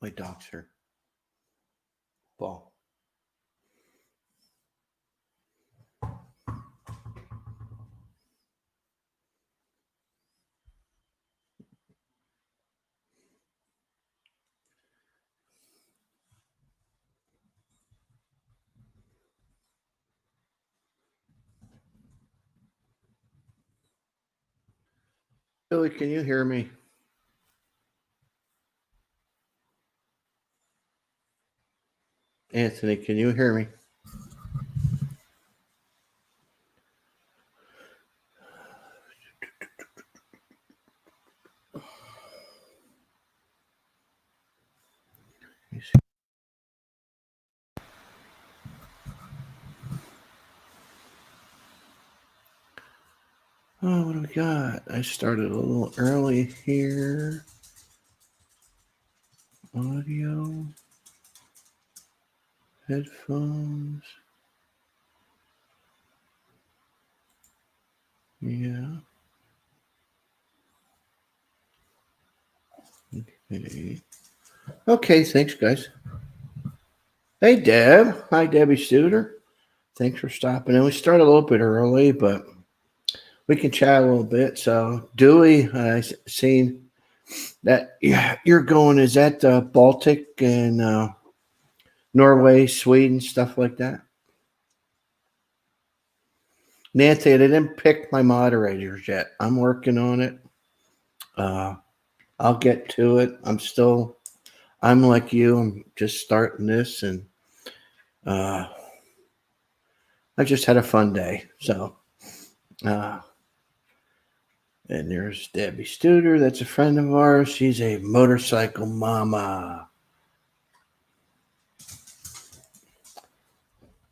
My dog's here. Ball. Billy, can you hear me? Anthony, can you hear me? Oh, what do we got? I started a little early here. Audio. Headphones. Yeah. Okay. Okay, thanks, guys. Hey, Deb. Hi, Debbie Studer. Thanks for stopping in. We started a little bit early, but we can chat a little bit. So, Dewey, I seen that you're going. Is that Baltic and Norway, Sweden, stuff like that? Nancy, I didn't pick my moderators yet. I'm working on it. I'll get to it. I'm like you. I'm just starting this, and I just had a fun day. So, and there's Debbie Studer. That's a friend of ours. She's a motorcycle mama.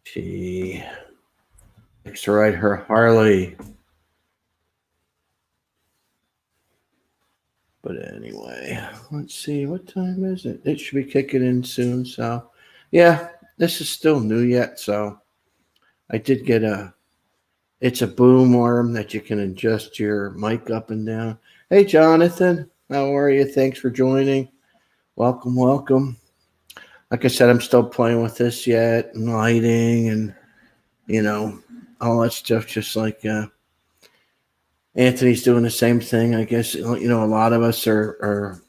She likes to ride her Harley. But anyway, let's see. What time is it? It should be kicking in soon. So, yeah, this is still new yet. So, I did get it's a boom arm that you can adjust your mic up and down. Hey, Jonathan, how are you? Thanks for joining. Welcome, welcome. Like I said, I'm still playing with this yet, and lighting, and all that stuff. Just like Anthony's doing the same thing. I guess a lot of us are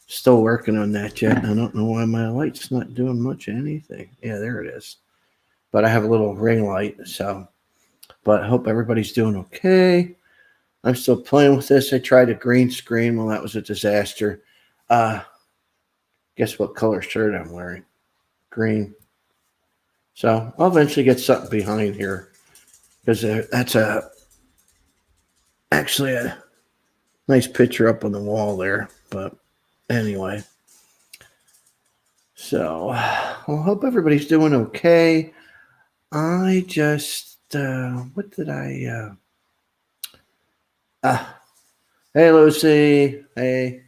still working on that yet. I don't know why my light's not doing much of anything. Yeah, there it is. But I have a little ring light, so. But I hope everybody's doing okay. I'm still playing with this. I tried a green screen. Well, that was a disaster. Guess what color shirt I'm wearing? Green. So I'll eventually get something behind here because that's actually a nice picture up on the wall there. But anyway, so I hope everybody's doing okay. I just what did I? Hey, Lucy. Hey,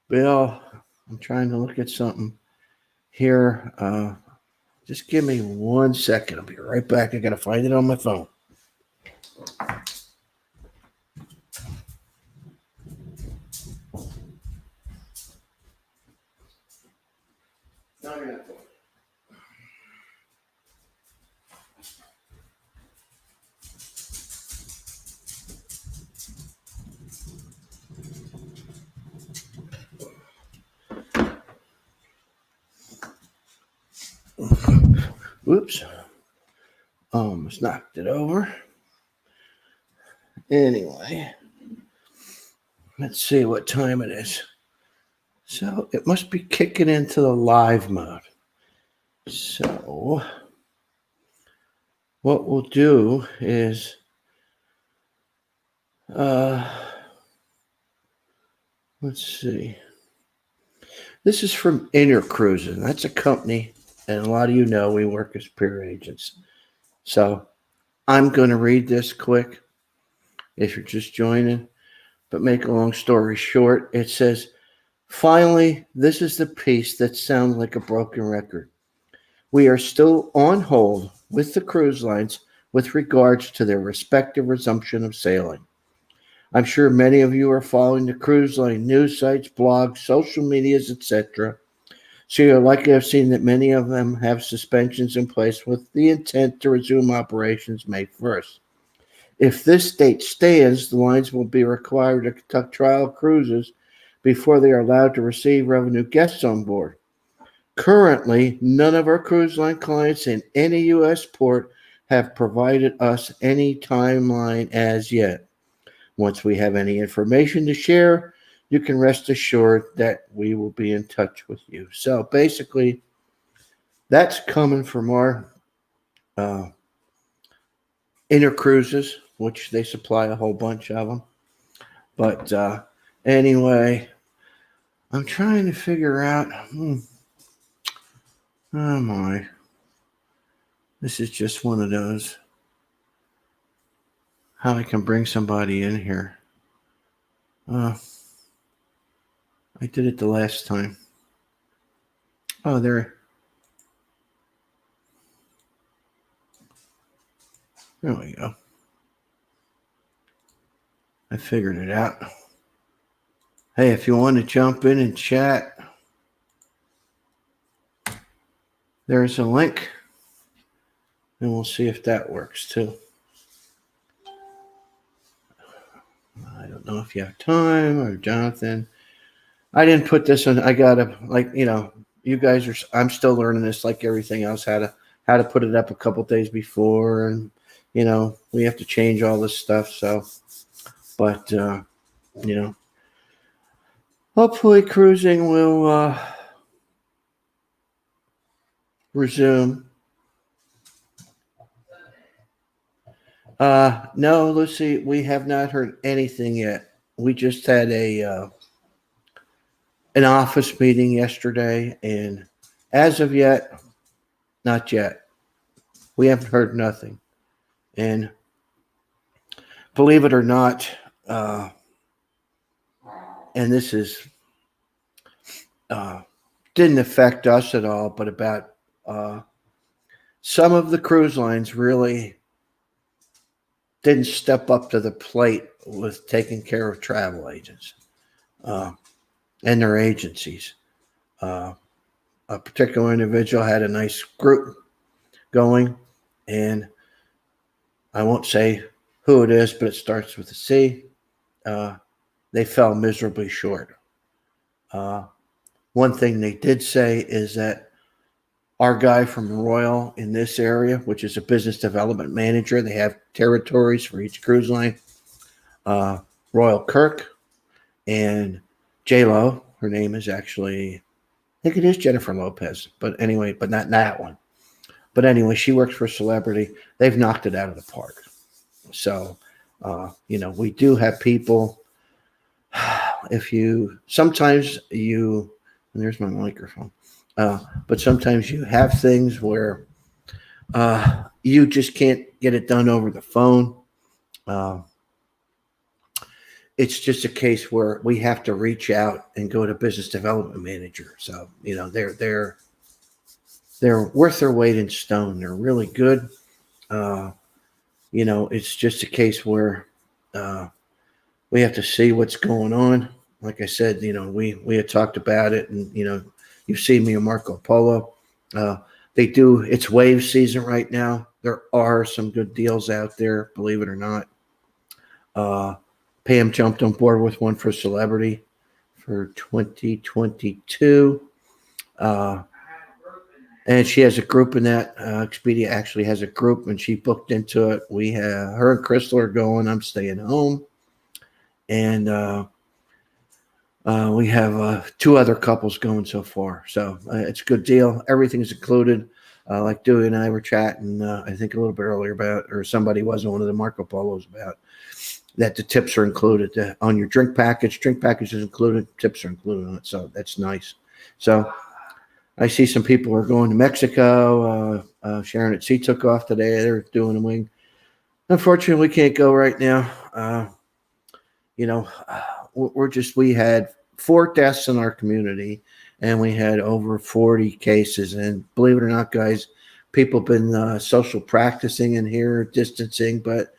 Bill. I'm trying to look at something here. Just give me 1 second. I'll be right back. I got to find it on my phone. Whoops. Almost knocked it over. Anyway, let's see what time it is. So it must be kicking into the live mode. So what we'll do is let's see. This is from Inner Cruising. That's a company, and a lot of you know we work as peer agents. So I'm going to read this quick if you're just joining. But make a long story short, it says, finally, this is the piece that sounds like a broken record. We are still on hold with the cruise lines with regards to their respective resumption of sailing. I'm sure many of you are following the cruise line news sites, blogs, social medias, etc. So you're likely to have seen that many of them have suspensions in place with the intent to resume operations May 1st. If this date stands, the lines will be required to conduct trial cruises before they are allowed to receive revenue guests on board. Currently, none of our cruise line clients in any U.S. port have provided us any timeline as yet. Once we have any information to share, you can rest assured that we will be in touch with you. So basically, that's coming from our uh, inner cruises, which they supply a whole bunch of them. But anyway, I'm trying to figure out. Oh my. This is just one of those. How I can bring somebody in here. I did it the last time. Oh, there we go. I figured it out. Hey, if you want to jump in and chat, there's a link. And we'll see if that works too. I don't know if you have time or Jonathan. I didn't put this on. I gotta, like, you guys are. I'm still learning this, like everything else. How to put it up a couple days before, and we have to change all this stuff. So, but hopefully cruising will resume. No, Lucy, we have not heard anything yet. We just had an office meeting yesterday, and as of yet, not yet. We haven't heard nothing. And believe it or not, and this is didn't affect us at all, but about some of the cruise lines really didn't step up to the plate with taking care of travel agents and their agencies. A particular individual had a nice group going, and I won't say who it is, but it starts with a C. They fell miserably short. One thing they did say is that our guy from Royal in this area, which is a business development manager, they have territories for each cruise line. Royal Kirk and J-Lo, her name is actually, I think it is Jennifer Lopez, but anyway, but not that one. But anyway, she works for Celebrity. They've knocked it out of the park. So, we do have people. Sometimes you, and there's my microphone. But sometimes you have things where you just can't get it done over the phone. It's just a case where we have to reach out and go to business development manager. So they're worth their weight in stone. They're really good. It's just a case where we have to see what's going on. Like I said, we had talked about it, and you've seen me and Marco Polo. It's wave season right now. There are some good deals out there, believe it or not. Pam jumped on board with one for Celebrity for 2022. And she has a group in that. Expedia actually has a group, and she booked into it. Her and Crystal are going. I'm staying home. And we have two other couples going so far. So it's a good deal. Everything's included. Like Dewey and I were chatting, I think a little bit earlier about, or somebody was on one of the Marco Polos about, that the tips are included on your drink package. Drink package is included. Tips are included on it. So that's nice. So I see some people are going to Mexico. Sharon at Sea took off today. They're doing a wing. Unfortunately, we can't go right now. We had 4 deaths in our community, and we had over 40 cases. And believe it or not, guys, people have been social practicing in here, distancing, but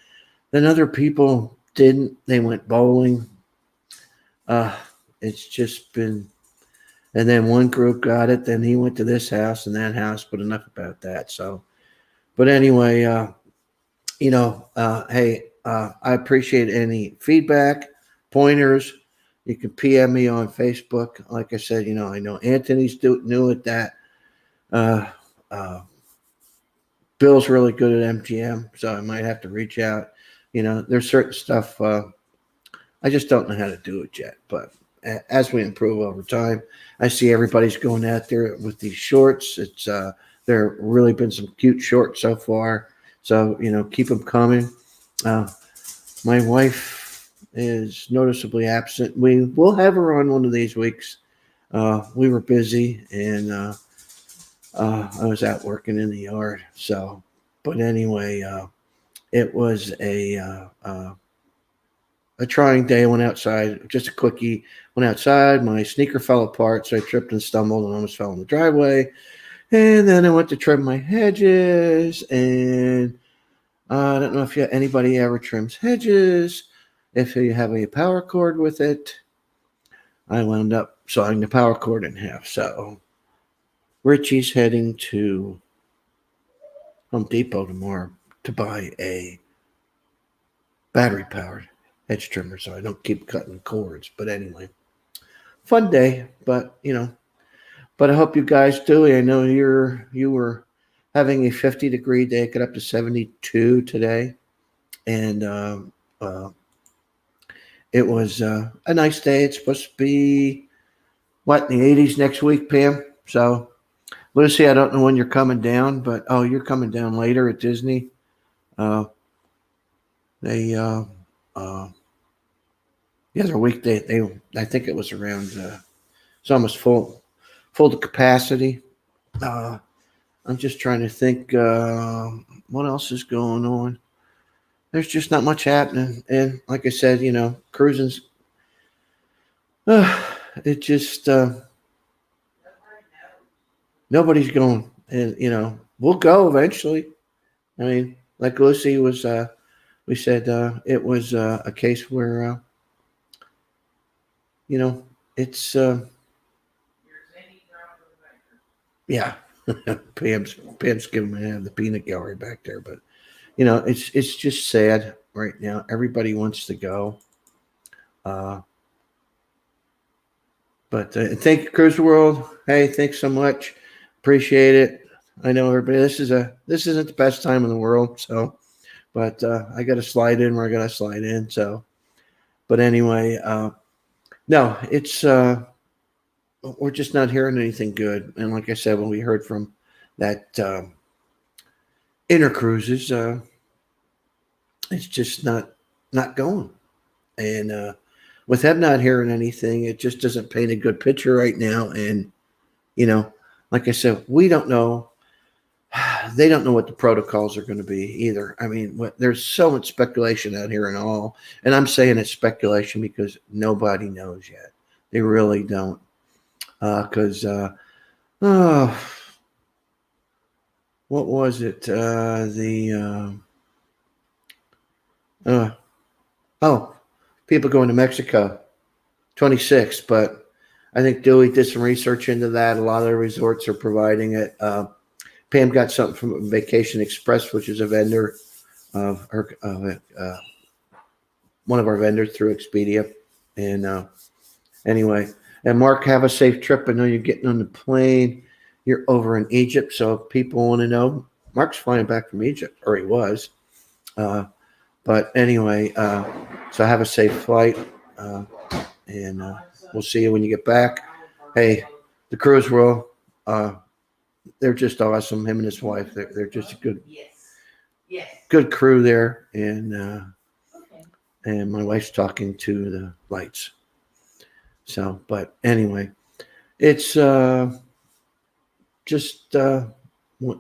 then other people didn't. They went bowling. It's just been, and then one group got it. Then he went to this house and that house. But enough about that. So, but anyway, hey, I appreciate any feedback, pointers. You can PM me on Facebook. Like I said, I know Anthony's new at that. Bill's really good at MGM, so I might have to reach out. There's certain stuff I just don't know how to do it yet. But as we improve over time, I see everybody's going out there with these shorts. It's there really been some cute shorts so far. So keep them coming. My wife is noticeably absent. We will have her on one of these weeks. We were busy, and I was out working in the yard. So, but anyway, it was a trying day. I went outside, just a quickie. Went outside. My sneaker fell apart, so I tripped and stumbled and almost fell in the driveway. And then I went to trim my hedges, and I don't know if anybody ever trims hedges. If you have a power cord with it, I wound up sawing the power cord in half. So Richie's heading to Home Depot tomorrow to buy a battery-powered hedge trimmer, so I don't keep cutting cords. But anyway, fun day. But but I hope you guys do. I know you were having a 50-degree day, got up to 72 today, and it was a nice day. It's supposed to be in the 80s next week, Pam. So, Lucy, I don't know when you're coming down, but you're coming down later at Disney. They the other week I think it was around it's almost full to capacity. I'm just trying to think what else is going on. There's just not much happening, and like I said, cruising's it just nobody's going, and we'll go eventually. I mean, like Lucy was, we said it was a case where it's yeah. Pam's giving me the peanut gallery back there, but it's just sad right now. Everybody wants to go, but thank you, Cruise World. Hey, thanks so much. Appreciate it. I know everybody. This isn't the best time in the world, so, but I got to slide in where I got to slide in. So, but anyway, no, it's we're just not hearing anything good. And like I said, when we heard from that Inner Cruises, it's just not going. And with them not hearing anything, it just doesn't paint a good picture right now. And like I said, we don't know. They don't know what the protocols are going to be either. I mean, there's so much speculation out here and all. And I'm saying it's speculation because nobody knows yet. They really don't. Because, what was it? People going to Mexico, 26. But I think Dewey did some research into that. A lot of the resorts are providing it. Pam got something from Vacation Express, which is a vendor of her, one of our vendors through Expedia. And anyway, and Mark, have a safe trip. I know you're getting on the plane. You're over in Egypt, so if people want to know, Mark's flying back from Egypt, or he was. But anyway, so have a safe flight, and we'll see you when you get back. Hey, the Cruise World, they're just awesome. Him and his wife, they're just a good crew there, and my wife's talking to the lights. So, but anyway, it's just what?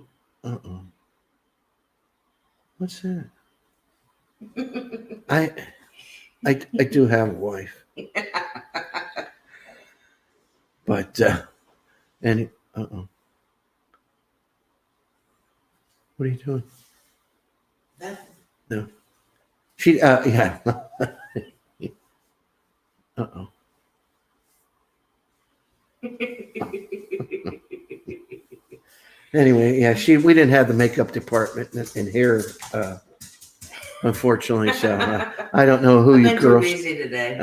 What's that? I do have a wife, but and what are you doing? No, she yeah. Uh-oh. Anyway, yeah, we didn't have the makeup department in here, unfortunately. So I don't know who you girls. Busy today.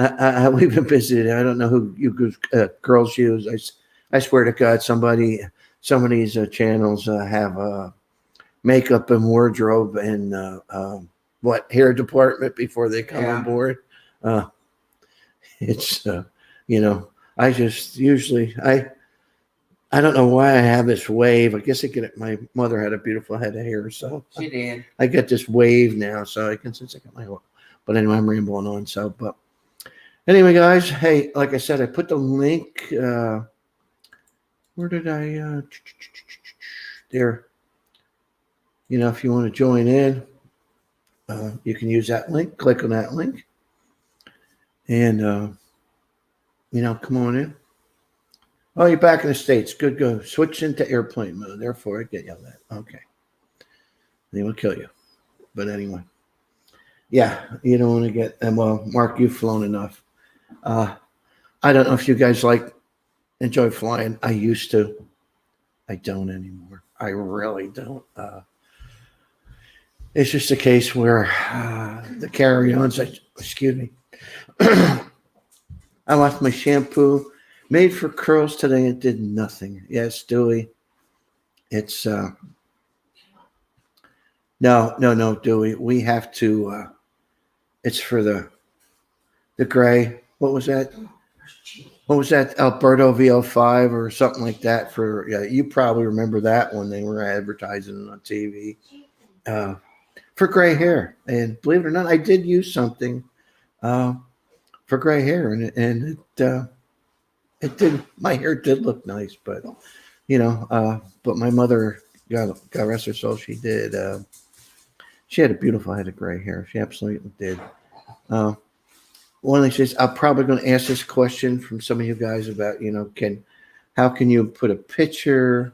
We've been busy today. I don't know who you girls use. I swear to God, some of these channels have makeup and wardrobe and hair department before they come on board. It's I just usually I don't know why I have this wave. I guess my mother had a beautiful head of hair, so she did. I get this wave now, so I can since I got my. But anyway, I'm rambling on. So, but anyway, guys, hey, like I said, I put the link. Where did I? There. If you want to join in, you can use that link. Click on that link, and come on in. Oh, you're back in the States. Good, go. Switch into airplane mode. Therefore, I get yelled at. Okay. They will kill you. But anyway. Yeah, you don't want to get... Well, Mark, you've flown enough. I don't know if you guys enjoy flying. I used to. I don't anymore. I really don't. It's just a case where the carry-ons... Excuse me. I left my shampoo... Made for curls today. It did nothing. Yes, Dewey. It's no, Dewey. We have to. It's for the gray. What was that? What was that? Alberto VO5 or something like that. You probably remember that when they were advertising on TV for gray hair. And believe it or not, I did use something for gray hair, and it did. My hair did look nice, but but my mother, God rest her soul, she did. She had a beautiful head of gray hair. She absolutely did. One of these days, I'm probably going to ask this question from some of you guys about, how can you put a picture?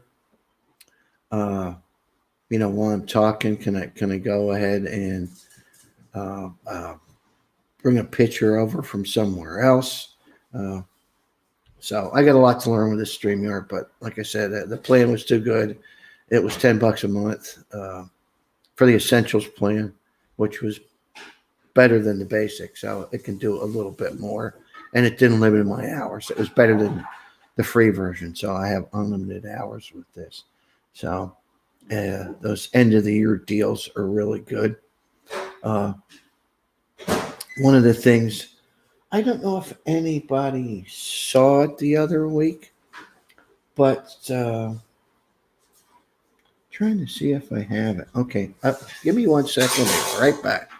While I'm talking, can I go ahead and bring a picture over from somewhere else? So I got a lot to learn with this StreamYard, but like I said, the plan was too good. It was $10 a month for the Essentials plan, which was better than the basic. So it can do a little bit more, and it didn't limit my hours. It was better than the free version. So I have unlimited hours with this. So those end of the year deals are really good. One of the things, I don't know if anybody saw it the other week, but trying to see if I have it. Okay, give me 1 second. I'll be right back.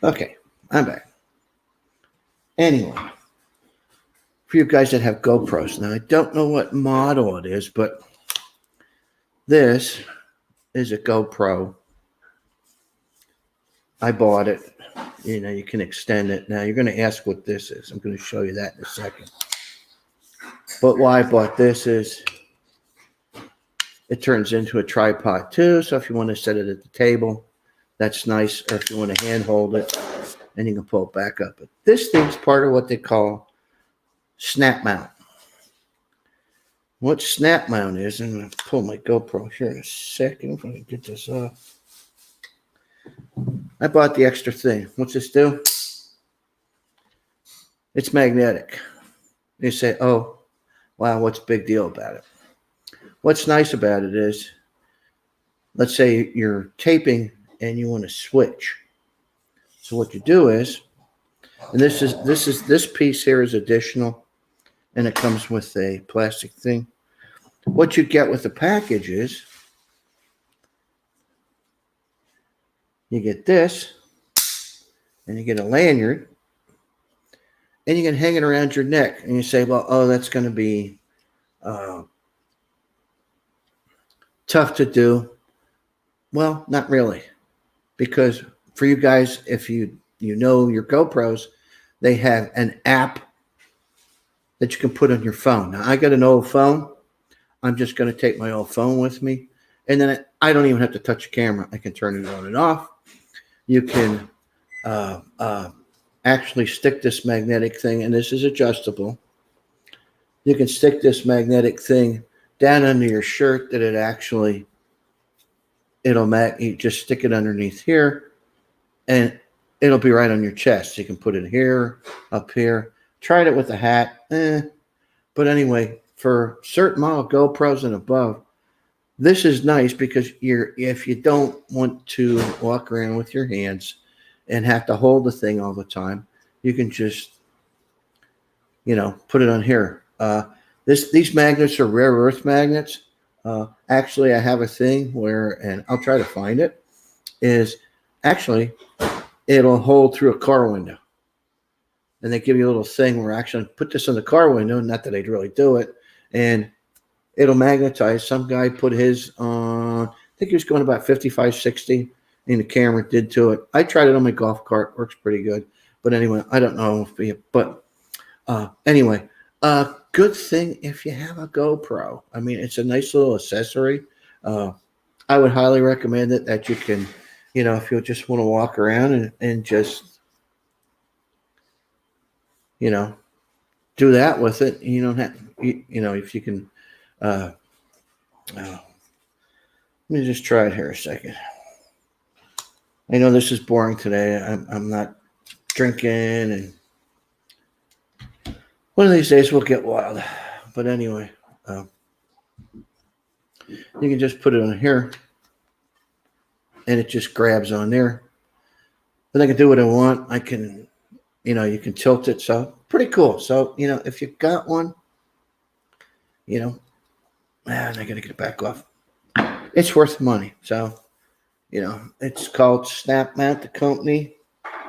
Okay, I'm back. Anyway, for you guys that have GoPros, now I don't know what model it is, but this is a GoPro. I bought it. You can extend it. Now you're going to ask what this is. I'm going to show you that in a second. But why I bought this is it turns into a tripod too. So if you want to set it at the table, that's nice. Or if you want to hand hold it, and you can pull it back up. But this thing's part of what they call snap mount. What snap mount is, I'm going to pull my GoPro here in a second. I'm going to get this off. I bought the extra thing. What's this do? It's magnetic. You say, oh, wow, what's the big deal about it? What's nice about it is, let's say you're taping and you want to switch. So what you do is, and this piece here is additional, and it comes with a plastic thing. What you get with the package is, you get this, and you get a lanyard, and you can hang it around your neck. And you say, well, oh, that's going to be tough to do. Well, not really, because for you guys, if you know your GoPros, they have an app that you can put on your phone. Now, I got an old phone. I'm just going to take my old phone with me. And then I don't even have to touch the camera. I can turn it on and off. You can actually stick this magnetic thing, and this is adjustable. You can stick this magnetic thing down under your shirt that you just stick it underneath here, and it'll be right on your chest. You can put it here, up here. Tried it with a hat. But anyway, for certain model GoPros and above, this is nice because if you don't want to walk around with your hands and have to hold the thing all the time, you can just, put it on here. These magnets are rare earth magnets. Actually, I have a thing where, and I'll try to find it, is actually it'll hold through a car window. And they give you a little thing where actually put this in the car window, not that I'd really do it, and it'll magnetize. Some guy put his on, I think he was going about 55, 60, and the camera did to it. I tried it on my golf cart. Works pretty good. But anyway, I don't know. Anyway, good thing if you have a GoPro. I mean, it's a nice little accessory. I would highly recommend it that you can, if you just want to walk around and just, do that with it. You don't have, if you can, let me just try it here a second. I know this is boring today. I'm not drinking, and one of these days we'll get wild. But anyway, you can just put it on here, and it just grabs on there. Then I can do what I want. I can, you can tilt it. So pretty cool. So, if you've got one, man, I got to get it back off. It's worth money. So, it's called SnapMount, the company.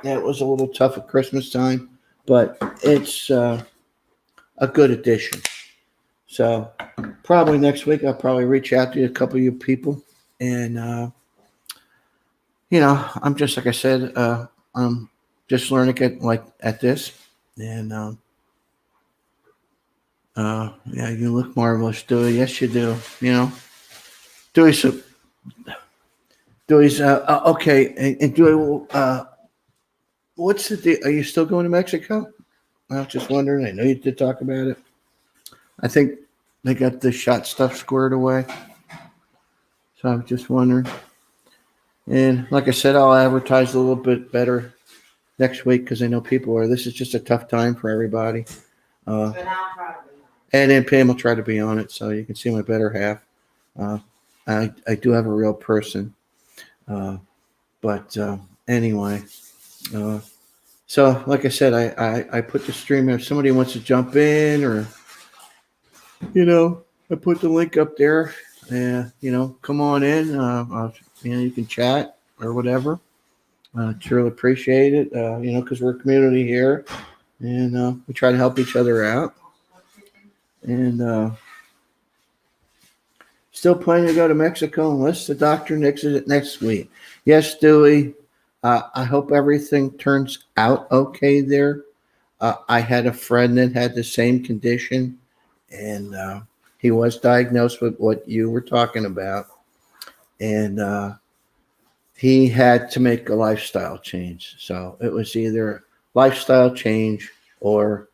Yeah, it was a little tough at Christmas time, but it's a good addition. So probably next week, I'll probably reach out to a couple of you people. And, I'm just, like I said, I'm just learning at this. And, yeah, you look marvelous, Dewey. Yes, you do. Dewey's okay. And Dewey, what's the deal? Are you still going to Mexico? I was just wondering. I know you did talk about it. I think they got the shot stuff squared away. So I was just wondering. And like I said, I'll advertise a little bit better next week because I know this is just a tough time for everybody. And then Pam will try to be on it so you can see my better half. I do have a real person. But anyway, so like I said, I put the stream. If somebody wants to jump in or, I put the link up there. Come on in. You can chat or whatever. Truly appreciate it. Because we're a community here, and we try to help each other out. And still planning to go to Mexico unless the doctor nixes it next week. Yes, Dewey. I hope everything turns out okay there. I had a friend that had the same condition, and he was diagnosed with what you were talking about. And he had to make a lifestyle change. So it was either lifestyle change or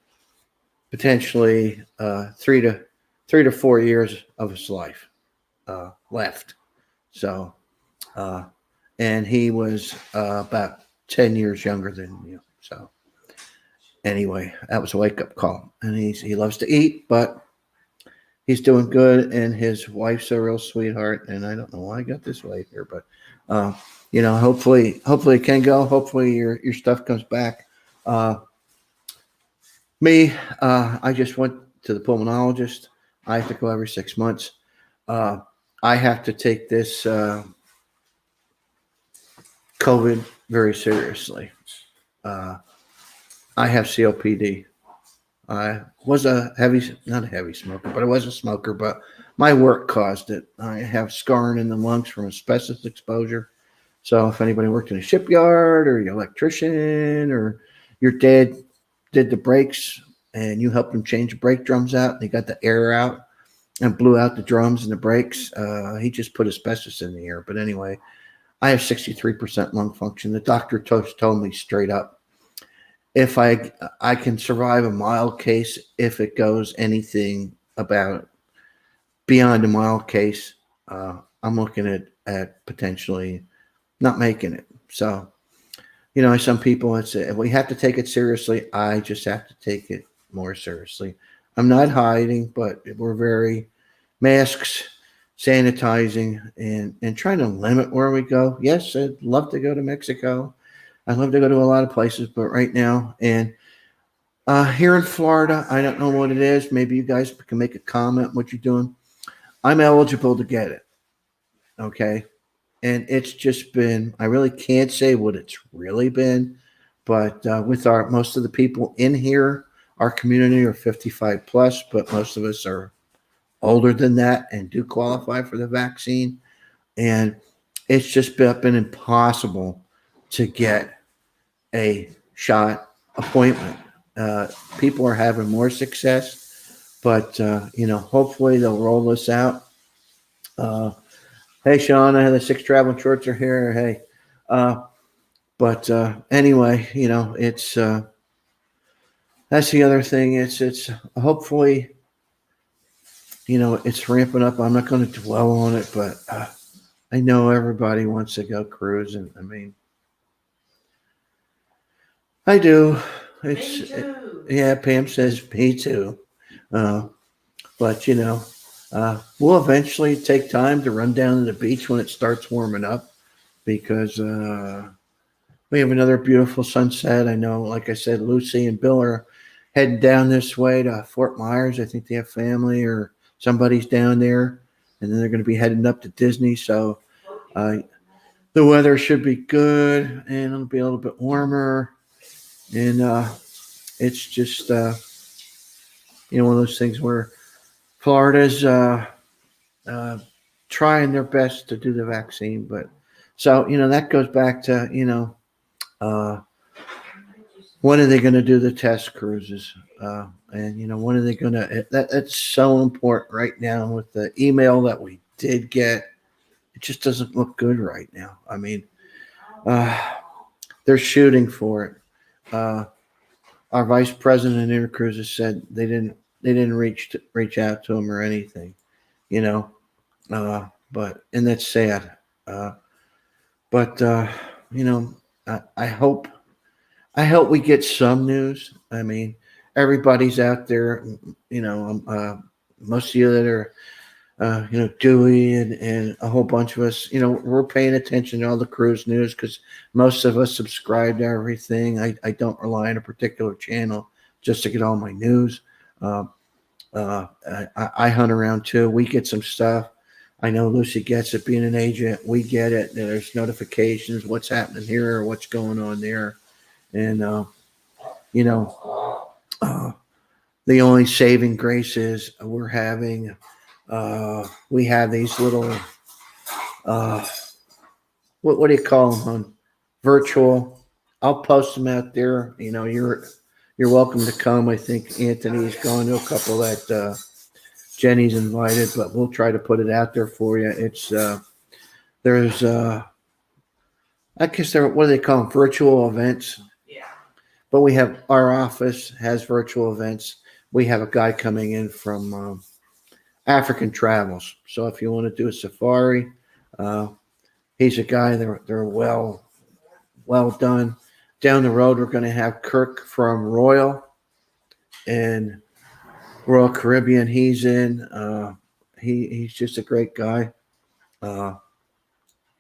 potentially 3 to 4 years of his life left. So, and he was about 10 years younger than you. So anyway, that was a wake-up call. And he loves to eat, but he's doing good, and his wife's a real sweetheart. And I don't know why I got this way here, but hopefully it can go. Hopefully your stuff comes back. I just went to the pulmonologist. I have to go every 6 months. I have to take this COVID very seriously. I have COPD. I was not a heavy smoker, but I was a smoker, but my work caused it. I have scarring in the lungs from asbestos exposure. So if anybody worked in a shipyard or your electrician or your dad did the brakes and you helped him change the brake drums out and he got the air out and blew out the drums and the brakes, he just put asbestos in the air. But anyway, I have 63% lung function. The doctor told me straight up, if I can survive a mild case, if it goes anything about beyond a mild case, I'm looking at potentially not making it. So, some people, we have to take it seriously. I just have to take it more seriously. I'm not hiding, but we're very masks, sanitizing, and trying to limit where we go. Yes, I'd love to go to Mexico. I'd love to go to a lot of places, but right now, and here in Florida, I don't know what it is. Maybe you guys can make a comment what you're doing. I'm eligible to get it. Okay. And it's just been, I really can't say what it's really been, but with most of the people in here, our community are 55 plus, but most of us are older than that and do qualify for the vaccine. And it's just been impossible to get a shot appointment. People are having more success, but hopefully they'll roll this out. Hey, Sean, the Six Traveling Shorts are here. Hey, but anyway, it's that's the other thing. It's hopefully, it's ramping up. I'm not going to dwell on it, but I know everybody wants to go cruising. I mean, I do. Me too. Yeah. Pam says me too. But we'll eventually take time to run down to the beach when it starts warming up because we have another beautiful sunset. I know, like I said, Lucy and Bill are heading down this way to Fort Myers. I think they have family or somebody's down there, and then they're going to be heading up to Disney. So the weather should be good, and it'll be a little bit warmer. And it's just one of those things where Florida's trying their best to do the vaccine, but so that goes back to when are they going to do the test cruises, and when are they going to? That's so important right now with the email that we did get. It just doesn't look good right now. I mean, they're shooting for it. Our vice president of Intercruises said they didn't reach out to him or anything, but and that's sad. But I hope we get some news. I mean, everybody's out there. Most of you that are Dewey and a whole bunch of us, we're paying attention to all the cruise news because most of us subscribe to everything. I don't rely on a particular channel just to get all my news. I hunt around too. We get some stuff. I know Lucy gets it being an agent. We get it. There's notifications, what's happening here or what's going on there. And, the only saving grace is we have these little, what do you call them? Virtual. I'll post them out there. You're welcome to come. I think Anthony's going to a couple that Jenny's invited, but we'll try to put it out there for you. It's there's I guess what do they call them? Virtual events. Yeah. But we have our office has virtual events. We have a guy coming in from African Travels. So if you want to do a safari, he's a guy. They're well done. Down the road, we're going to have Kirk from Royal and Royal Caribbean. He's in. He's just a great guy.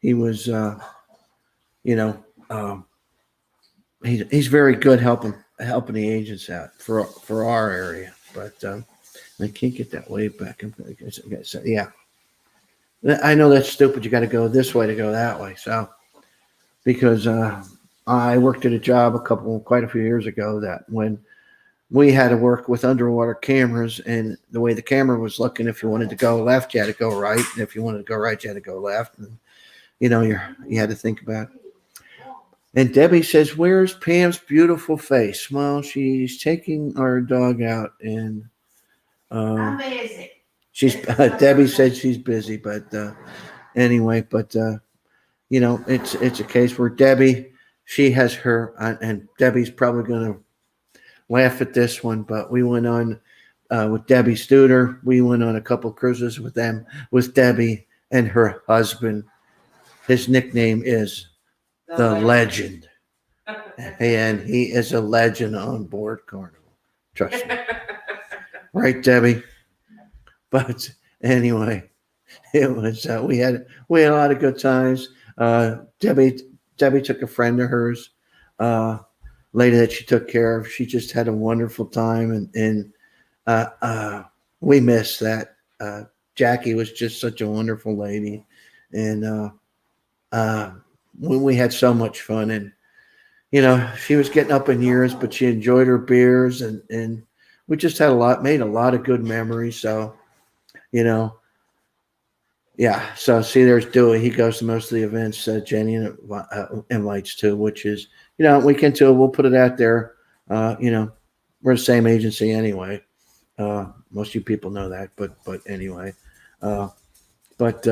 He was, he's very good helping the agents out for our area. But I can't get that wave back. Yeah, I know that's stupid. You got to go this way to go that way. So because I worked at a job quite a few years ago that when we had to work with underwater cameras and the way the camera was looking, if you wanted to go left, you had to go right. And if you wanted to go right, you had to go left. And you had to think about. And Debbie says, "Where's Pam's beautiful face?" Well, she's taking our dog out, and I'm uh, busy. she's Debbie said she's busy, but anyway, but it's a case where Debbie, she has her, and Debbie's probably going to laugh at this one, but we went on with Debbie Studer. We went on a couple cruises with them, with Debbie and her husband. His nickname is the Legend, and he is a legend on board Carnival. Trust me, right, Debbie? But anyway, it was we had a lot of good times. Debbie took a friend of hers, uh, lady that she took care of. She just had a wonderful time, and uh, uh, we miss that. Jackie was just such a wonderful lady, and uh, we had so much fun. And she was getting up in years, but she enjoyed her beers, and we just made a lot of good memories. So you know, yeah. So see, there's Dewey. He goes to most of the events. Jenny invites to, which is we can too. We'll put it out there. We're the same agency anyway. Most of you people know that, but anyway, uh, but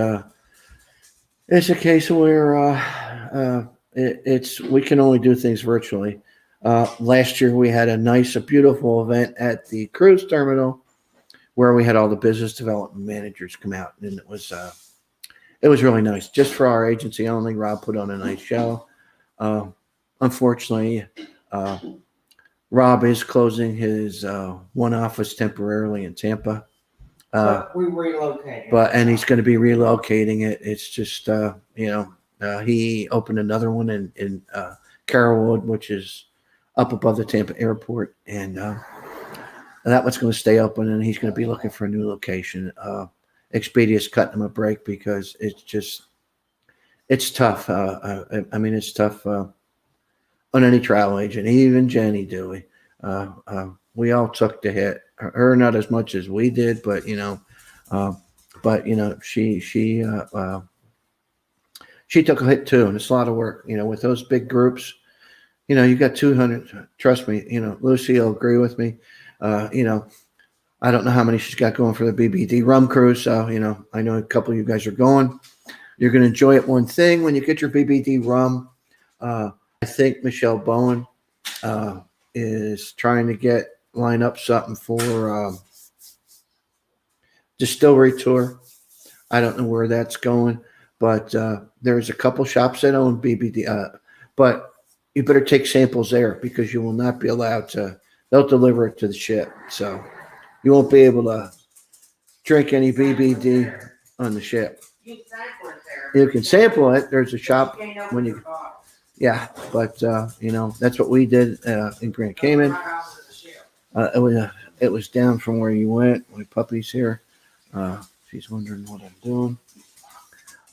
it's a case where it's we can only do things virtually. Last year we had a beautiful event at the cruise terminal where we had all the business development managers come out, and it was really nice just for our agency only. Rob put on a nice show. Unfortunately, uh, Rob is closing his one office temporarily in Tampa. But we relocated. And he's going to be relocating it. It's just he opened another one in Carrollwood, which is up above the Tampa airport, and that one's going to stay open, and he's going to be looking for a new location. Expedia's cutting him a break because it's tough. I mean, it's tough on any travel agent, even Jenny Dewey. We all took the hit. Her not as much as we did, but she took a hit too, and it's a lot of work. With those big groups, you got 200. Trust me, Lucy will agree with me. I don't know how many she's got going for the BBD rum cruise. So, I know a couple of you guys are going. You're going to enjoy it. One thing, when you get your BBD rum, I think Michelle Bowen is trying to line up something for distillery tour. I don't know where that's going, but there's a couple shops that own BBD. But you better take samples there because you will not be allowed to. They'll deliver it to the ship, so you won't be able to drink any BBD on the ship. You can sample it there. You can sample it. There's a shop You can't open when the you, box. yeah, but that's what we did in Grand Cayman. Right off of the ship. It was down from where you went. My puppy's here. She's wondering what I'm doing,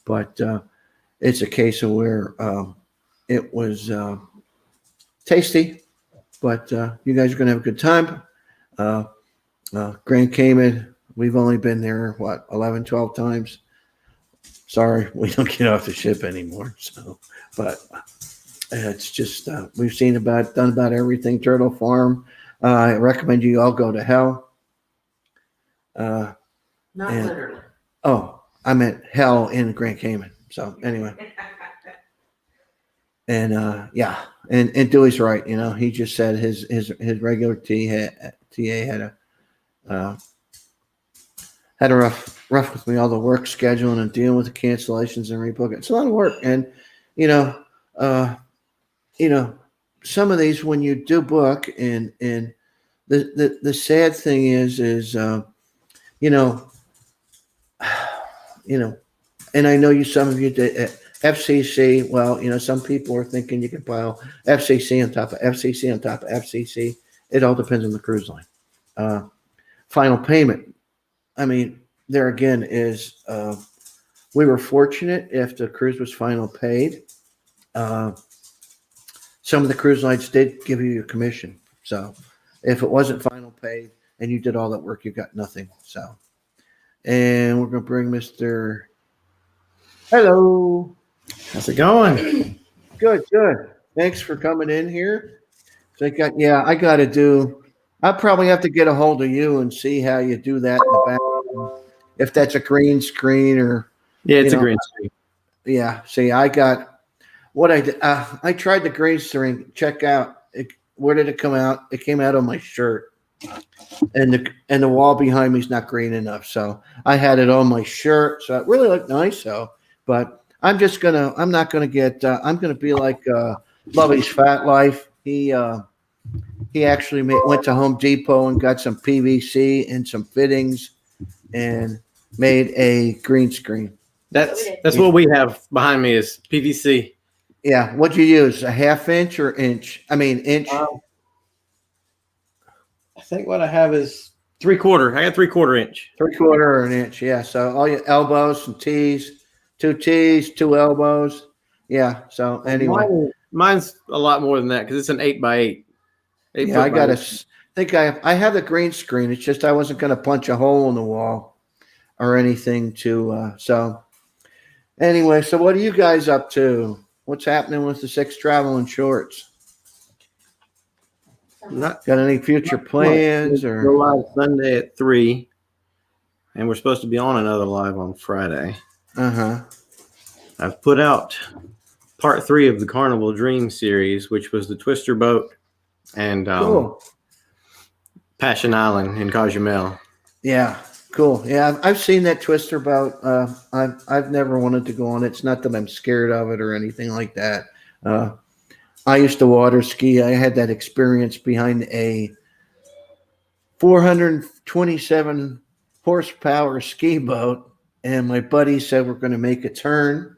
but it's a case of where it was tasty. But you guys are going to have a good time. Grand Cayman, we've only been there, 11, 12 times. Sorry, we don't get off the ship anymore. So, but it's just, we've done about everything. Turtle Farm. I recommend you all go to hell. Not And- literally. Oh, I meant hell in Grand Cayman. So anyway. And yeah, and Dewey's right. He just said his regular TA had a rough with me, all the work scheduling and dealing with the cancellations and rebooking. It's a lot of work, and some of these when you do book, and the sad thing is and I know some of you did. FCC, well, some people are thinking you can pile FCC on top of FCC on top of FCC. It all depends on the cruise line. Final payment. I mean, there again is, we were fortunate if the cruise was final paid. Some of the cruise lines did give you your commission. So if it wasn't final paid and you did all that work, you got nothing. So, and we're going to bring Mr. Hello. How's it going? Good, good. Thanks for coming in here. So I got to do. I'll probably have to get a hold of you and see how you do that in the back. If that's a green screen or Yeah, it's you a know, green screen. yeah. See, I got what I did. I tried the green screen. Check out. Where did it come out? It came out on my shirt, and the wall behind me is not green enough. So I had it on my shirt, so it really looked nice. So, but I'm not gonna get. I'm gonna be like Lovey's Fat Life. He actually went to Home Depot and got some PVC and some fittings and made a green screen. That's what we have behind me is PVC. Yeah, what'd you use? A half inch or inch? I mean, inch. I think what I have is 3/4. I got 3/4 inch. 3/4 or an inch. Yeah. So all your elbows, some T's, 2 T's, 2 elbows. Yeah. So anyway, Mine's a lot more than that because it's an 8x8. yeah, I got to think I have the green screen. It's just I wasn't going to punch a hole in the wall or anything to. So anyway, so what are you guys up to? What's happening with the 6 traveling shorts? Not Got any future plans Go or? live Sunday at 3, and we're supposed to be on another live on Friday. Uh-huh. I've put out part 3 of the Carnival Dream series, which was the Twister boat and Cool. Passion Island in Cozumel. Yeah, cool. Yeah, I've seen that Twister boat. I've never wanted to go on it. It's not that I'm scared of it or anything like that. I used to water ski. I had that experience behind a 427 horsepower ski boat, and my buddy said we're going to make a turn.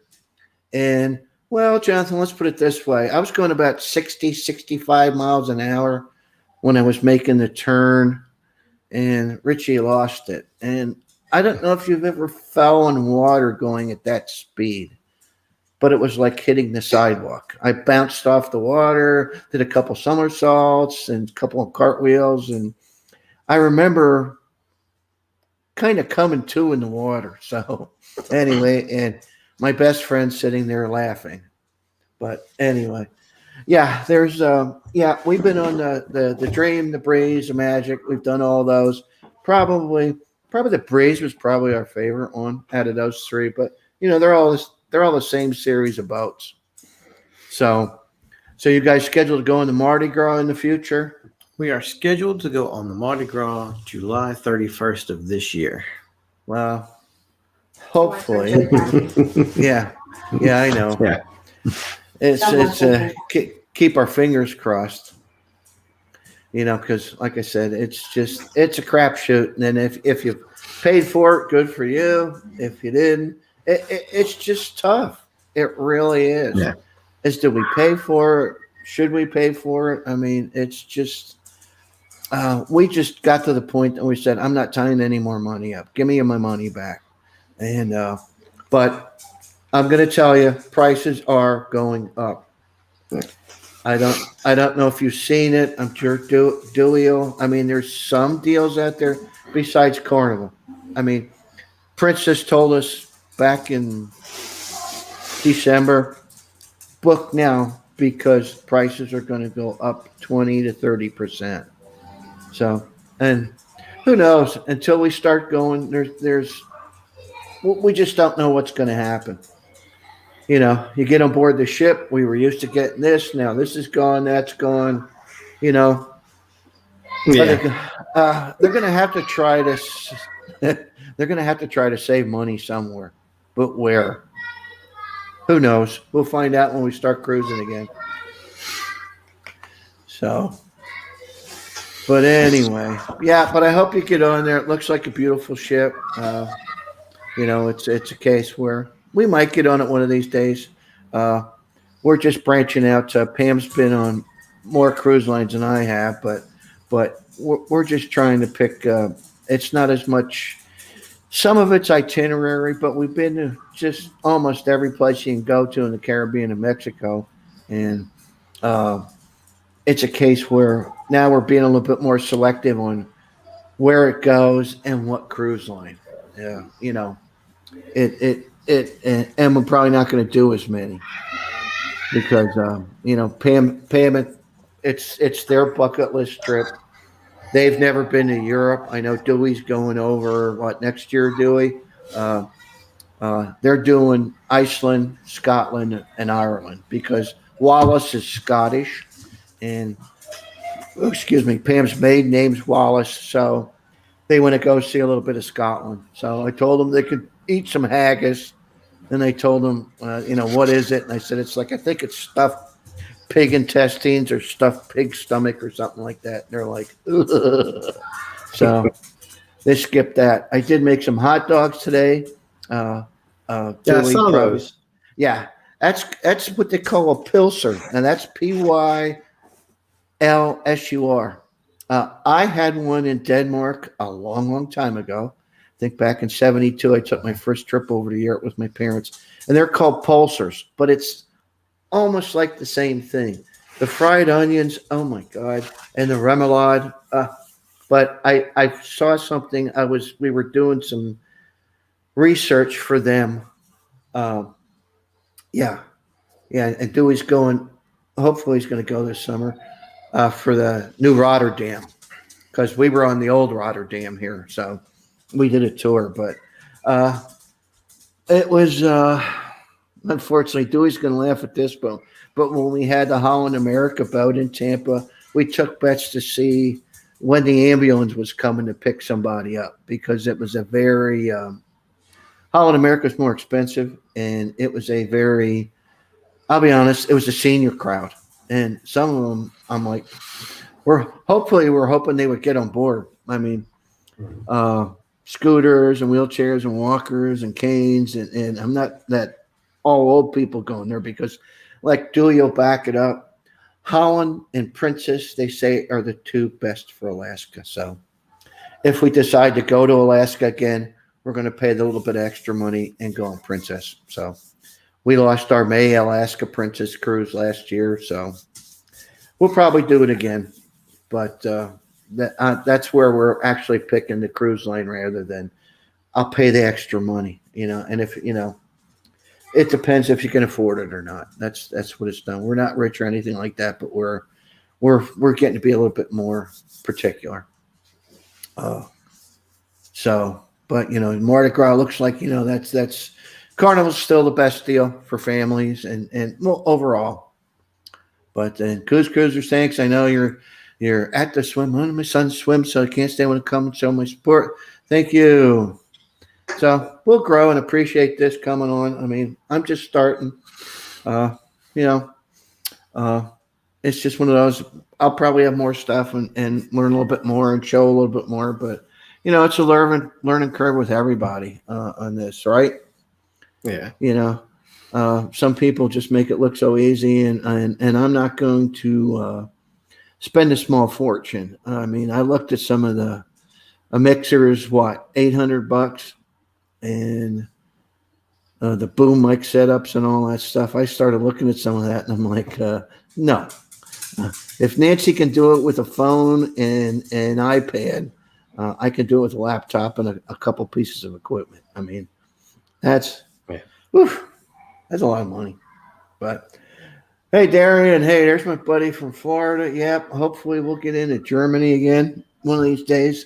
And well, Jonathan, let's put it this way. I was going about 60, 65 miles an hour when I was making the turn, and Richie lost it. And I don't know if you've ever fell in water going at that speed, but it was like hitting the sidewalk. I bounced off the water, did a couple somersaults and a couple of cartwheels, and I remember kind of coming to in the water. So anyway, and my best friend sitting there laughing. But anyway, yeah, there's we've been on the Dream, the Breeze, the Magic. We've done all those. Probably the Breeze was probably our favorite one out of those 3. But they're all the same series of boats. So you guys scheduled to go on the Mardi Gras in the future? We are scheduled to go on the Mardi Gras July 31st of this year. Well, hopefully. Yeah, I know. Yeah. It's keep our fingers crossed. Because like I said, it's a crapshoot. And then if you paid for it, good for you. If you didn't, it's just tough. It really is. Yeah. Do we pay for it? Should we pay for it? I mean, it's just we just got to the point that we said, I'm not tying any more money up. Give me my money back. And but I'm going to tell you, prices are going up. I don't know if you've seen it. I'm sure Duio. I mean, there's some deals out there besides Carnival. I mean, Princess told us back in December, book now because prices are going to go up 20 to 30%. So, and who knows until we start going, we just don't know what's going to happen. You get on board the ship. We were used to getting this. Now this is gone. That's gone. Yeah. They're going to have to try to. They're going to have to try to save money somewhere, but where? Who knows? We'll find out when we start cruising again. So, but anyway, yeah. But I hope you get on there. It looks like a beautiful ship. It's a case where we might get on it one of these days. We're just branching out. Pam's been on more cruise lines than I have, but we're just trying to pick. It's not as much. Some of it's itinerary, but we've been to just almost every place you can go to in the Caribbean and Mexico, and it's a case where now we're being a little bit more selective on where it goes and what cruise line. Yeah, and we're probably not going to do as many because Pam, it's their bucket list trip. They've never been to Europe. I know Dewey's going over next year, Dewey. They're doing Iceland, Scotland, and Ireland because Wallace is Scottish, and excuse me, Pam's maiden name's Wallace, so they want to go see a little bit of Scotland. So I told them they could eat some haggis, and they told them, what is it? And I said it's like I think it's stuffed pig intestines or stuffed pig stomach or something like that. And they're like, ugh. So they skipped that. I did make some hot dogs today. Yeah, I saw those. Yeah, that's what they call a pilsner, and that's PYLSUR. I had one in Denmark a long, long time ago. I think back in '72, I took my first trip over to Europe with my parents, and they're called pulsars, but it's almost like the same thing. The fried onions, oh my God, and the remoulade. But I saw something. We were doing some research for them. Yeah, and Dewey's going. Hopefully, he's going to go this summer for the new Rotterdam because we were on the old Rotterdam here, so we did a tour. But it was unfortunately Dewey's going to laugh at this, but when we had the Holland America boat in Tampa, we took bets to see when the ambulance was coming to pick somebody up because it was a very Holland America is more expensive, and it was a very, I'll be honest, it was a senior crowd. And some of them, I'm like, we're hoping they would get on board. I mean, scooters and wheelchairs and walkers and canes. And I'm not that all old people going there because, like Dewey will back it up, Holland and Princess, they say, are the two best for Alaska. So if we decide to go to Alaska again, we're going to pay the little bit extra money and go on Princess. So we lost our May Alaska Princess cruise last year, so we'll probably do it again. But that's where we're actually picking the cruise line rather than I'll pay the extra money, And if it depends if you can afford it or not. That's what it's done. We're not rich or anything like that, but we're getting to be a little bit more particular. But Mardi Gras looks like that's Carnival's still the best deal for families and well, overall. But then Cruisers, thanks. I know you're at the swim. One of my sons swims, so I can't stay when I come and show my support. Thank you. So we'll grow and appreciate this coming on. I mean, I'm just starting. It's just one of those. I'll probably have more stuff and learn a little bit more and show a little bit more, but. It's a learning curve with everybody on this, right? Yeah. Some people just make it look so easy, and I'm not going to spend a small fortune. I mean, I looked at some of a mixer is $800, and the boom mic setups and all that stuff. I started looking at some of that, and I'm like, no. If Nancy can do it with a phone and an iPad. I can do it with a laptop and a couple pieces of equipment. I mean, that's a lot of money. But hey, Darian, hey, there's my buddy from Florida. Yep, hopefully we'll get into Germany again one of these days.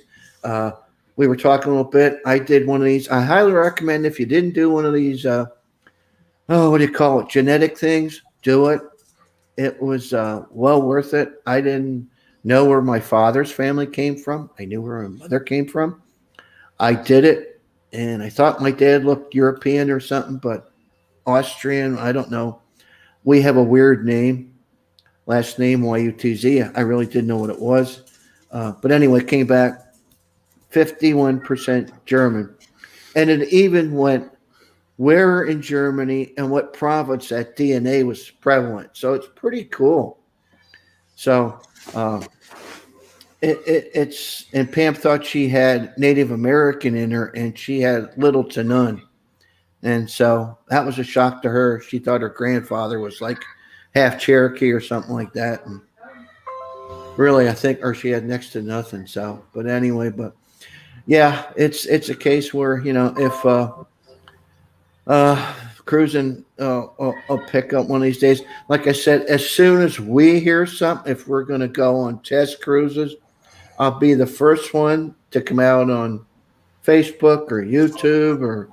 We were talking a little bit. I did one of these. I highly recommend if you didn't do one of these, what do you call it, genetic things, do it. It was well worth it. I didn't know where my father's family came from. I knew where my mother came from. I did it, and I thought my dad looked European or something, but Austrian, I don't know. We have a weird name, last name, Yutz. I really didn't know what it was. But anyway, it came back 51% German. And it even went where in Germany and what province that DNA was prevalent. So it's pretty cool. So it's and Pam thought she had Native American in her, and she had little to none, and so that was a shock to her. She thought her grandfather was like half Cherokee or something like that, and really, I think, or she had next to nothing. So, but anyway, but yeah, it's a case where if Cruising, I'll pick up one of these days. Like I said, as soon as we hear something, if we're going to go on test cruises, I'll be the first one to come out on Facebook or YouTube or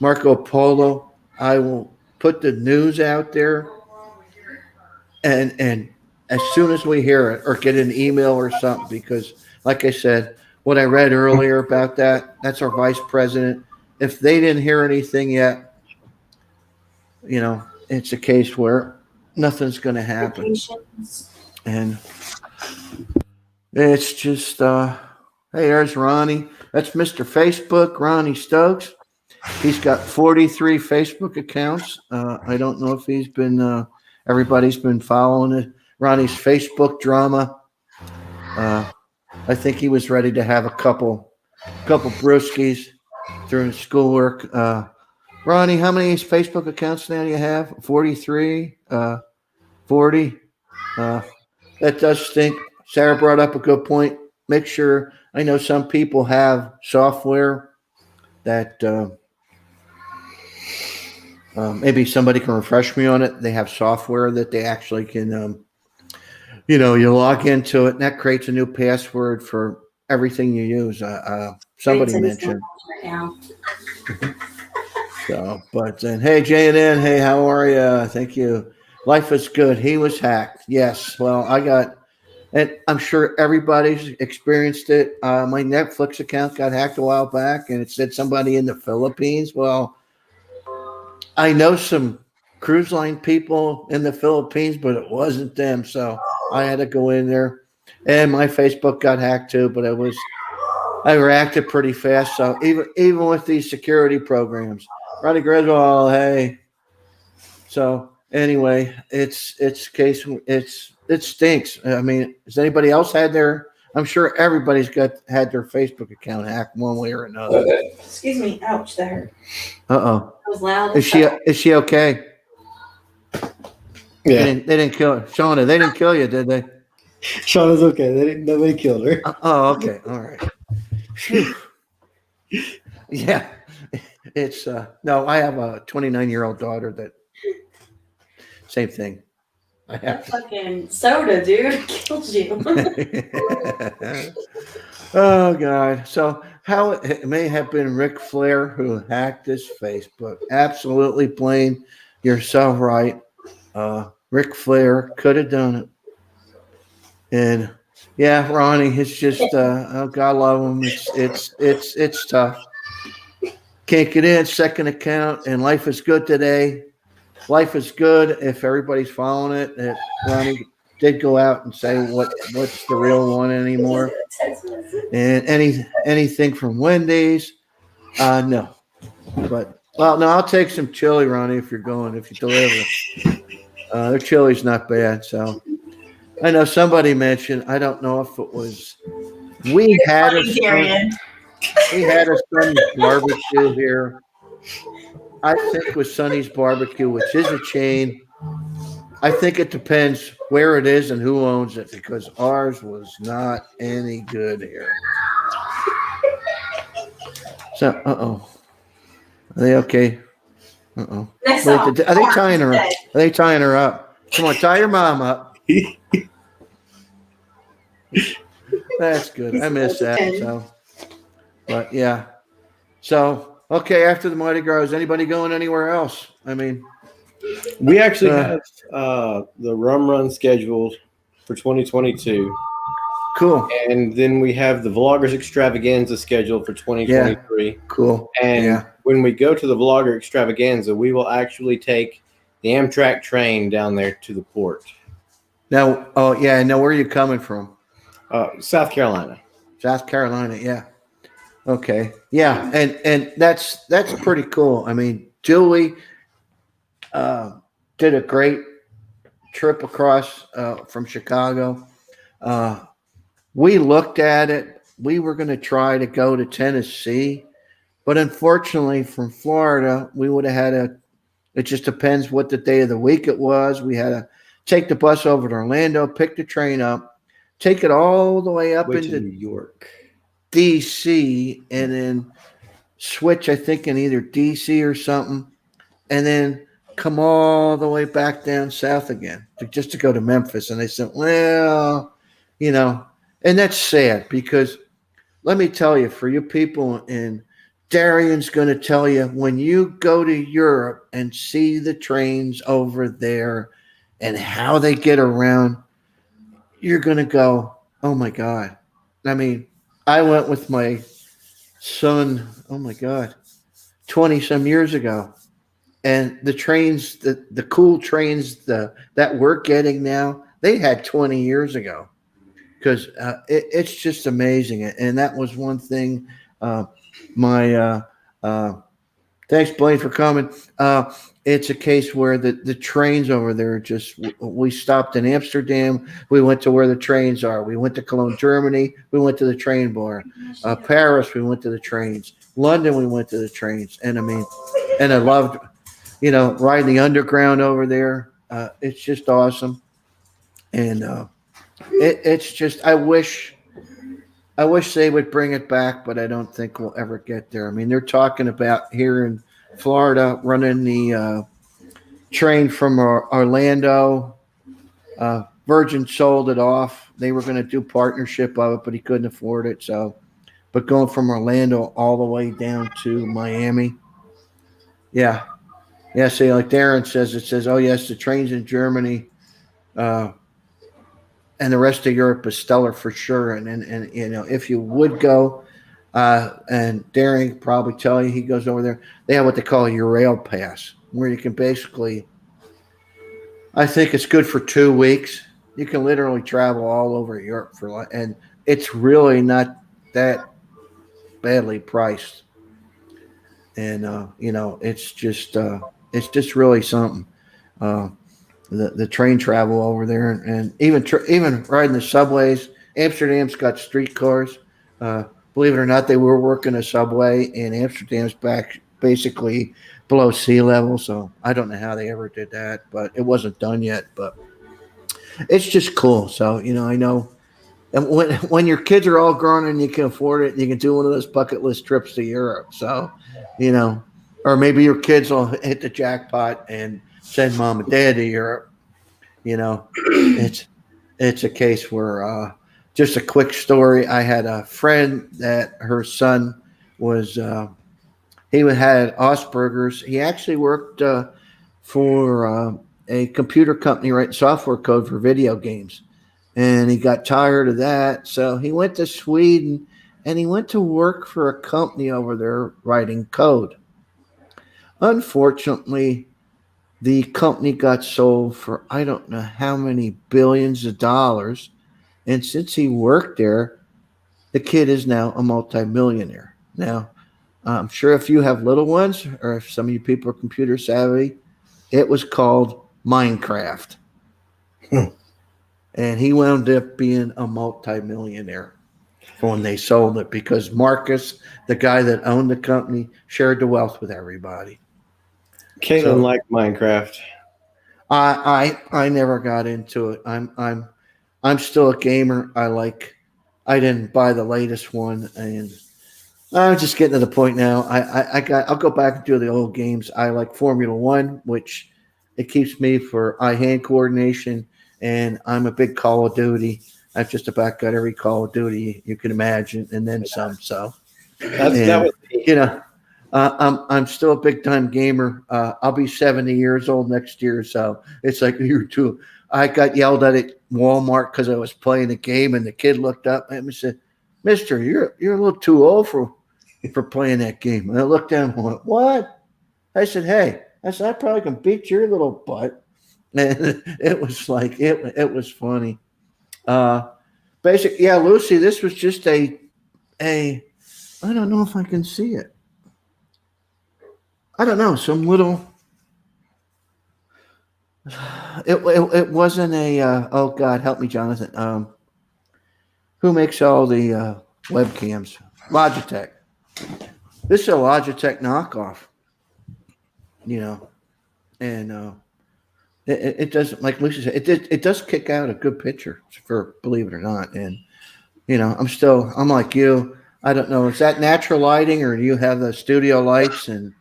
Marco Polo. I will put the news out there, and as soon as we hear it or get an email or something, because like I said, what I read earlier about that's our vice president. If they didn't hear anything yet, it's a case where nothing's going to happen. And it's just, hey, there's Ronnie. That's Mr. Facebook, Ronnie Stokes. He's got 43 Facebook accounts. I don't know if he's been, everybody's been following it. Ronnie's Facebook drama. I think he was ready to have a couple brewskis during schoolwork. Ronnie, how many Facebook accounts now do you have? 43? 40? That does stink. Sarah brought up a good point. Make sure, I know some people have software that maybe somebody can refresh me on it. They have software that they actually can, you log into it and that creates a new password for everything you use. Somebody mentioned. So, but then, hey, J&N, hey, how are you? Thank you. Life is good. He was hacked. Yes. Well, and I'm sure everybody's experienced it. My Netflix account got hacked a while back, and it said somebody in the Philippines. Well, I know some cruise line people in the Philippines, but it wasn't them. So I had to go in there, and my Facebook got hacked too. But I reacted pretty fast. So even with these security programs. Ronnie Griswold, hey. So anyway, it stinks. I mean, has anybody else had I'm sure everybody's had their Facebook account hacked one way or another. Excuse me. Ouch, that hurt. Uh-oh. That was loud. Is she okay? Yeah. They didn't kill her. Shauna, they didn't kill you, did they? Shauna's okay. Nobody killed her. Oh, okay. All right. Phew. Yeah. It's no, I have a 29-year-old daughter that same thing. I have That fucking soda, dude, kills you. Oh God. So how it may have been Ric Flair who hacked his Facebook. Absolutely, Blaine, you're so right. Ric Flair could have done it. And yeah, Ronnie, it's just oh, God love him. It's tough. Can't get in, second account, and life is good today. Life is good if everybody's following it. Ronnie did go out and say what's the real one anymore. And anything from Wendy's, no. But no, I'll take some chili, Ronnie, if you deliver. Their chili's not bad. So I know somebody mentioned, I don't know if it was we had a Sonny's barbecue here. I think it was Sonny's Barbecue, which is a chain. I think it depends where it is and who owns it, because ours was not any good here. So, Are they okay? Are they tying her up? Are they tying her up? Come on, tie your mom up. That's good. I miss that. So, but yeah. So, okay, after the Mardi Gras, is anybody going anywhere else? I mean, we actually have the rum run scheduled for 2022. Cool. And then we have the Vloggers Extravaganza scheduled for 2023. Yeah. Cool. And when we go to the Vlogger Extravaganza, we will actually take the Amtrak train down there to the port. Now, oh yeah, now where are you coming from? South Carolina. South Carolina, yeah. Okay, yeah, and that's pretty cool. I mean, Julie did a great trip across from Chicago. We looked at it. We were going to try to go to Tennessee, but unfortunately, from Florida, we would have had it just depends what the day of the week it was. We had to take the bus over to Orlando, pick the train up, take it all the way up into New York, DC, and then switch, I think, in either DC or something. and then come all the way back down south again just to go to Memphis. And they said, well, and that's sad because let me tell you, for you people in Darian's going to tell you when you go to Europe and see the trains over there and how they get around, you're going to go, oh my God. I mean, I went with my son, oh my God, 20 some years ago. And the trains, the cool trains that we're getting now, they had 20 years ago. Because it's just amazing. And that was one thing. Thanks, Blaine, for coming. It's a case where the trains over there we stopped in Amsterdam. We went to where the trains are. We went to Cologne, Germany. We went to the train bar. Paris, we went to the trains. London, we went to the trains. And I loved, riding the underground over there. It's just awesome. And it's just, I wish they would bring it back, but I don't think we'll ever get there. I mean, they're talking about here in Florida running the train from Orlando. Virgin sold it off. They were going to do partnership of it, but he couldn't afford it. But going from Orlando all the way down to Miami. Yeah. Yeah. See, like Darren says, it says, oh yes, the trains in Germany, and the rest of Europe is stellar for sure. And if you would go, and Darren probably tell you, he goes over there. They have what they call a Eurail pass, where you can basically, I think it's good for 2 weeks. You can literally travel all over Europe and it's really not that badly priced. And it's just really something. The train travel over there, and even riding the subways. Amsterdam's got streetcars. Believe it or not, they were working a subway, and Amsterdam's back basically below sea level. So I don't know how they ever did that, but it wasn't done yet. But it's just cool. So I know, and when your kids are all grown and you can afford it, you can do one of those bucket list trips to Europe. So or maybe your kids will hit the jackpot and send mom and dad to Europe. It's a case where just a quick story. I had a friend that her son was he had Asperger's. He actually worked for a computer company writing software code for video games, and he got tired of that, so he went to Sweden and he went to work for a company over there writing code. Unfortunately, the company got sold for I don't know how many billions of dollars. And since he worked there, the kid is now a multimillionaire. Now, I'm sure if you have little ones or if some of you people are computer savvy, it was called Minecraft. And he wound up being a multimillionaire when they sold it because Marcus, the guy that owned the company, shared the wealth with everybody. Caitlin liked Minecraft. I never got into it. I'm still a gamer. I didn't buy the latest one, and I'm just getting to the point now. I'll go back and do the old games. I like Formula One, which it keeps me for eye-hand coordination, and I'm a big Call of Duty. I've just about got every Call of Duty you can imagine, and then some. So that was I'm still a big time gamer. I'll be 70 years old next year, so it's like you're too. I got yelled at Walmart because I was playing a game, and the kid looked up at me and said, "Mister, you're a little too old for playing that game." And I looked down and went, "What?" I said, "Hey," I said, "I probably can beat your little butt." And it was like it was funny. Lucy, this was just a I don't know if I can see it. I don't know, some little. It wasn't a. Oh God, help me, Jonathan. Who makes all the webcams? Logitech. This is a Logitech knockoff. And it doesn't, like Lucy said, it does kick out a good picture for, believe it or not. And I'm like you. I don't know. Is that natural lighting or do you have the studio lights? And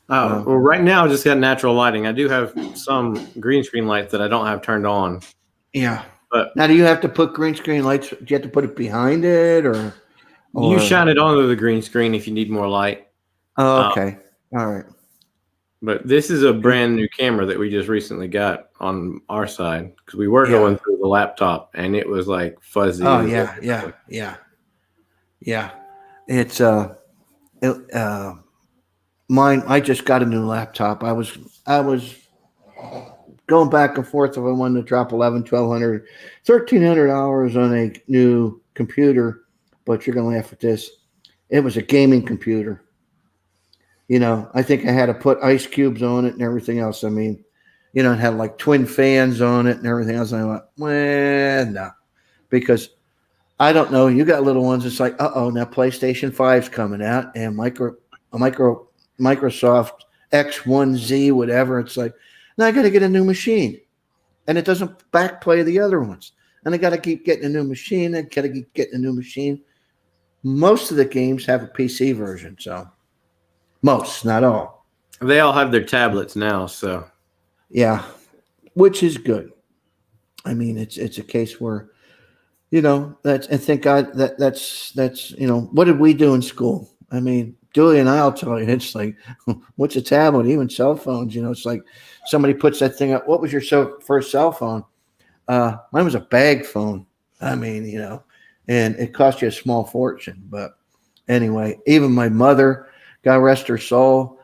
Well, right now I just got natural lighting. I do have some green screen lights that I don't have turned on. Yeah. But Now, do you have to put green screen lights? Do you have to put it behind it, or you shine it onto the green screen if you need more light. Oh, okay. All right. But this is a brand new camera that we just recently got on our side because we were going through the laptop and it was like fuzzy. Oh yeah. It's mine. I just got a new laptop. I was going back and forth if I wanted to drop 1,200, 1,300 hours on a new computer. But you're gonna laugh at this. It was a gaming computer. You know, I think I had to put ice cubes on it and everything else. I mean, you know, it had like twin fans on it and everything else. And I went, well, no, because I don't know. You got little ones. It's like, now PlayStation 5's coming out and Microsoft X1Z, whatever. It's like, now I got to get a new machine, and it doesn't backplay the other ones. And I got to keep getting a new machine. I got to keep getting a new machine. Most of the games have a PC version, so. Most, not all. They all have their tablets now, so yeah, which is good. I mean, it's a case where, you know, and thank God that's you know, what did we do in school? I mean, Julie and I'll tell you, it's like, what's a tablet? Even cell phones, you know, it's like somebody puts that thing up. What was your first cell phone? Mine was a bag phone. I mean, you know, and it cost you a small fortune. But anyway, even my mother. God rest her soul.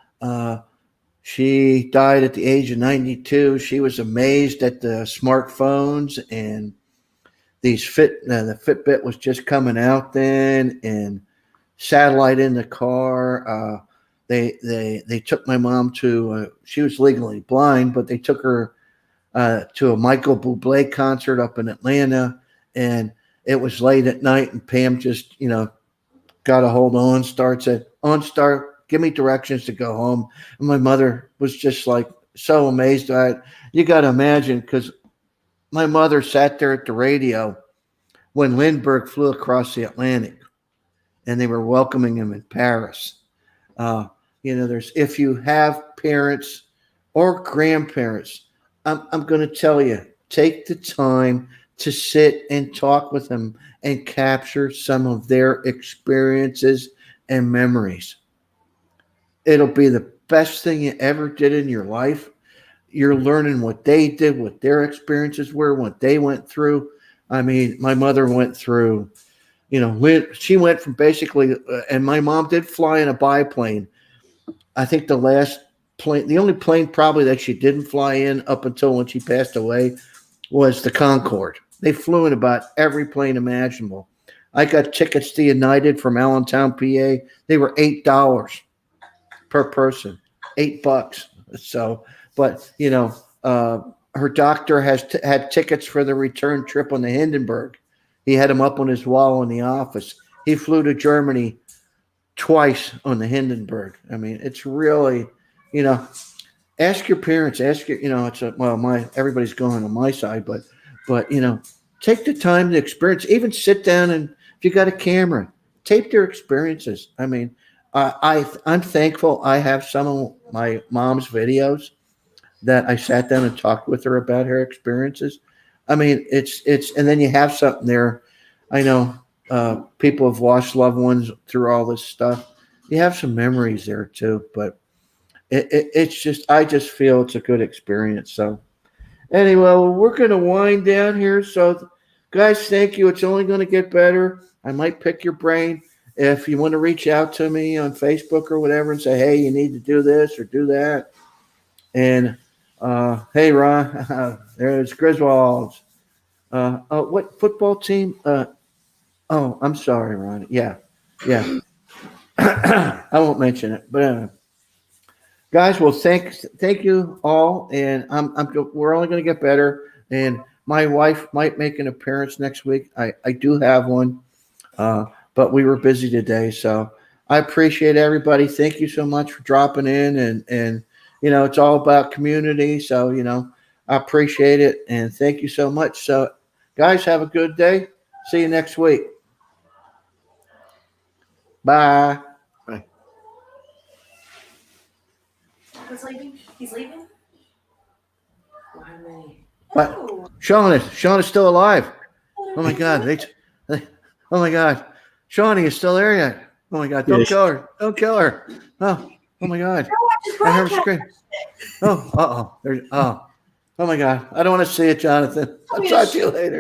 She died at the age of 92. She was amazed at the smartphones and these the Fitbit was just coming out then, and satellite in the car. They took my mom to. She was legally blind, but they took her to a Michael Bublé concert up in Atlanta, and it was late at night, and Pam just, you know, got a hold of OnStar, said, OnStar, give me directions to go home. And my mother was just like so amazed by it. You got to imagine, because my mother sat there at the radio when Lindbergh flew across the Atlantic and they were welcoming him in Paris. You know, if you have parents or grandparents, I'm going to tell you, take the time to sit and talk with them and capture some of their experiences and memories. It'll be the best thing you ever did in your life. You're learning what they did, what their experiences were, what they went through. I mean, my mother went through, you know, she went from basically, and my mom did fly in a biplane. I think the only plane probably that she didn't fly in up until when she passed away was the Concorde. They flew in about every plane imaginable. I got tickets to United from Allentown, PA. They were $8 per person, $8. So, but you know, her doctor had tickets for the return trip on the Hindenburg. He had them up on his wall in the office. He flew to Germany twice on the Hindenburg. I mean, it's really, you know, ask your parents, you know, everybody's going on my side, but you know, take the time to experience, even sit down and if you got a camera, tape their experiences. I mean, I'm thankful I have some of my mom's videos that I sat down and talked with her about her experiences. I mean, it's, and then you have something there. I know people have lost loved ones through all this stuff. You have some memories there too, but it's just, I just feel it's a good experience. So anyway, well, we're going to wind down here. So guys, thank you. It's only going to get better. I might pick your brain. If you want to reach out to me on Facebook or whatever and say, hey, you need to do this or do that. And hey, Ron, there's Griswolds. What football team? Oh, I'm sorry, Ron. Yeah. I won't mention it, but guys, well, thank you all, and we're only going to get better. And my wife might make an appearance next week. I do have one, but we were busy today, so I appreciate everybody. Thank you so much for dropping in, and you know, it's all about community. So you know, I appreciate it, and thank you so much. So, guys, have a good day. See you next week. Bye. Who's leaving? He's leaving? Why me? What? Oh. Sean is still alive. Oh my God. Oh my God. Shawnee is still there yet. Oh my God. Don't Yes. kill her. Don't kill her. Oh my God. No, I just I heard her broadcast. scream. Oh my God. I don't want to see it, Jonathan. I'll talk to you later.